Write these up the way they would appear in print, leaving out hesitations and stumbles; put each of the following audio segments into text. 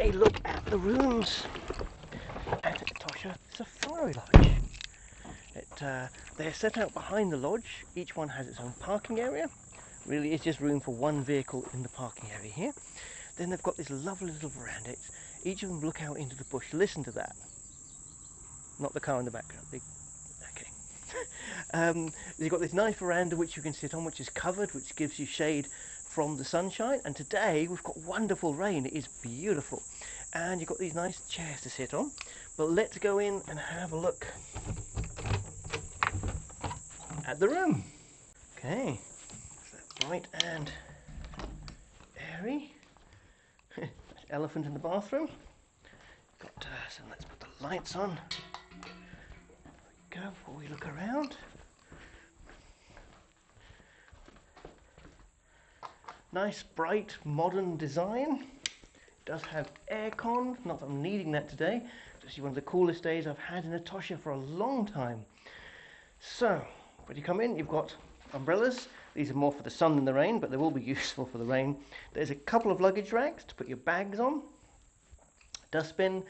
a look at the rooms at Etosha Safari Lodge. They're set out behind the lodge. Each one has its own parking area. Really, it's just room for one vehicle in the parking area here. Then they've got this lovely little veranda. Each of them look out into the bush. Listen to that. Not the car in the background. Okay. You've got this nice veranda which you can sit on, which is covered, which gives you shade from the sunshine. And today we've got wonderful rain. It is beautiful. And you've got these nice chairs to sit on. But let's go in and have a look at the room. Okay. Bright and airy. Elephant in the bathroom. Got so let's put the lights on. There we go before we look around. Nice, bright, modern design. It does have aircon. Not that I'm needing that today. It's actually one of the coolest days I've had in Etosha for a long time. So, when you come in, you've got umbrellas. These are more for the sun than the rain, but they will be useful for the rain. There's a couple of luggage racks to put your bags on. Dustbin.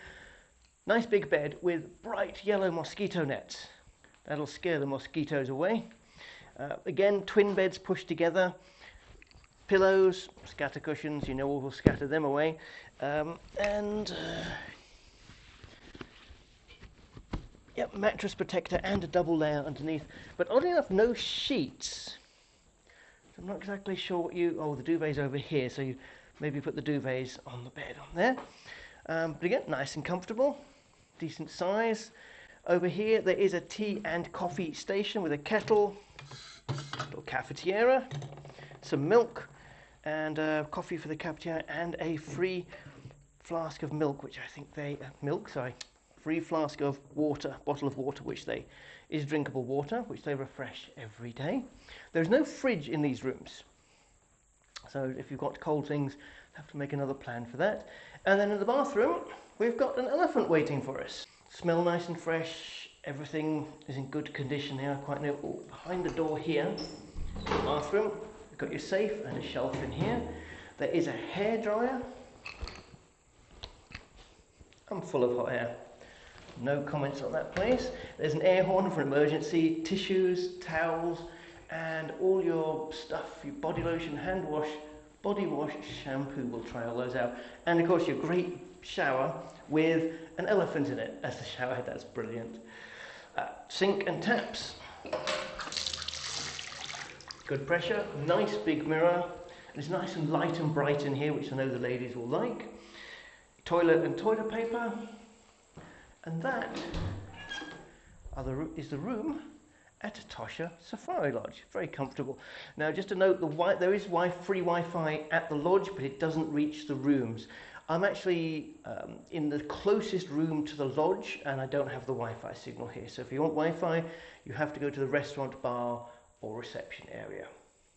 Nice big bed with bright yellow mosquito nets. That'll scare the mosquitoes away. Again, twin beds pushed together. Pillows, scatter cushions, you know we'll scatter them away. Yep, mattress protector and a double layer underneath. But oddly enough, no sheets. I'm not exactly sure what the duvet's over here, so you maybe put the duvets on the bed on there. But again, nice and comfortable, decent size. Over here, there is a tea and coffee station with a kettle, little cafetiere, some milk, and coffee for the cafetiere, and a free flask of milk, which I think free flask of water, bottle of water, which is drinkable water, which they refresh every day. There's no fridge in these rooms, so if you've got cold things, have to make another plan for that. And then in the bathroom, we've got an elephant waiting for us. Smell nice and fresh. Everything is in good condition here. Quite near behind the door here, the bathroom. You've got your safe and a shelf in here. There is a hairdryer. I'm full of hot air. No comments on that, please. There's an air horn for emergency, tissues, towels, and all your stuff, your body lotion, hand wash, body wash, shampoo, we'll try all those out. And of course your great shower with an elephant in it as the shower head. That's brilliant. Sink and taps. Good pressure, nice big mirror. It's nice and light and bright in here, which I know the ladies will like. Toilet and toilet paper. And that is the room at Etosha Safari Lodge. Very comfortable. Now, just to note, there is free Wi-Fi at the lodge, but it doesn't reach the rooms. I'm actually in the closest room to the lodge, and I don't have the Wi-Fi signal here. So if you want Wi-Fi, you have to go to the restaurant, bar, or reception area.